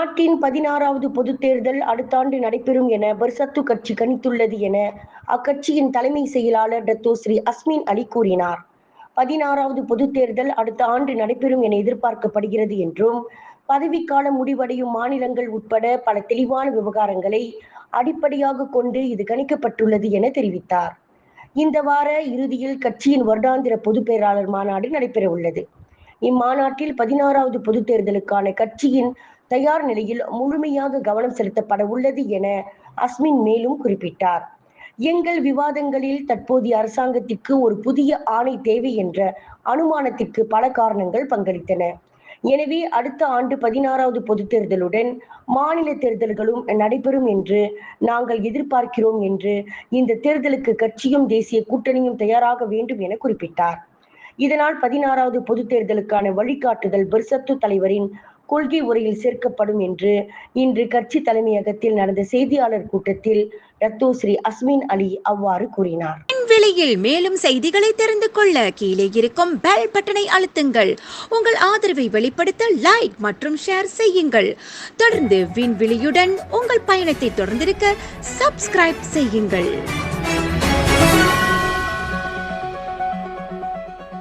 நாட்டின் 16வது பொதுத் தேர்தல் அடுத்த ஆண்டு நடைபெறும் என பர்சத்து கட்சி கணித்துள்ளது என அக்கட்சியின் தலைமை செயலாளர் டத்தோஸ்ரீ அஸ்மின் அலி கூறினார். 16வது பொதுத் தேர்தல் அடுத்த ஆண்டு நடைபெறும் என எதிர்பார்க்கப்படுகிறது என்றும், பதவிக்காலம் முடிவடையும் மாநிலங்கள் உட்பட பல தெளிவான விவகாரங்களை அடிப்படையாக கொண்டு இது கணிக்கப்பட்டுள்ளது என தெரிவித்தார். இந்த வார இறுதியில் கட்சியின் வருடாந்திர பொதுப் பேராளர் மாநாடு நடைபெறவுள்ளது. இம்மாநாட்டில் 16வது பொதுத் தேர்தலுக்கான கட்சியின் தயார் நிலையில் முழுமையாக கவனம் செலுத்தப்பட உள்ளது என அஸ்மின் மேலும் குறிப்பிட்டார். எங்கள் விவாதங்களில் தற்போதைய அரசாங்கத்திற்கு ஒரு புதிய ஆணை தேவை என்ற அனுமானத்திற்கு பல காரணங்கள் பங்களித்தன. எனவே அடுத்த ஆண்டு 16வது பொதுத் தேர்தலுடன் மாநில தேர்தல்களும் நடைபெறும் என்று நாங்கள் எதிர்பார்க்கிறோம் என்று இந்த தேர்தலுக்கு கட்சியும் தேசிய கூட்டணியும் தயாராக வேண்டும் என குறிப்பிட்டார். இதனால் 16வது பொதுத் தேர்தலுக்கான வழிகாட்டுதல் பர்சத்து தலைவரின் கொள்கை உரையில் சேர்க்கப்படும் என்று இன்று கட்சி தலைமையகத்தில் நடந்த செய்தியாளர் கூட்டத்தில் டத்தோஸ்ரீ அஸ்மின் அலி அவ்வாறு கூறினார். விண்வெளியில் மேலும் செய்திகளை தெரிந்து கொள்ள கீழே இருக்கும் பெல் பட்டனை அழுத்துங்கள். உங்கள் ஆதரவை வெளிப்படுத்த லைக் மற்றும் ஷேர் செய்யுங்கள். தொடர்ந்து விண்வெளியுடன் உங்கள் பயணத்தை தொடர்ந்திருக்க சப்ஸ்கிரைப் செய்யுங்கள்.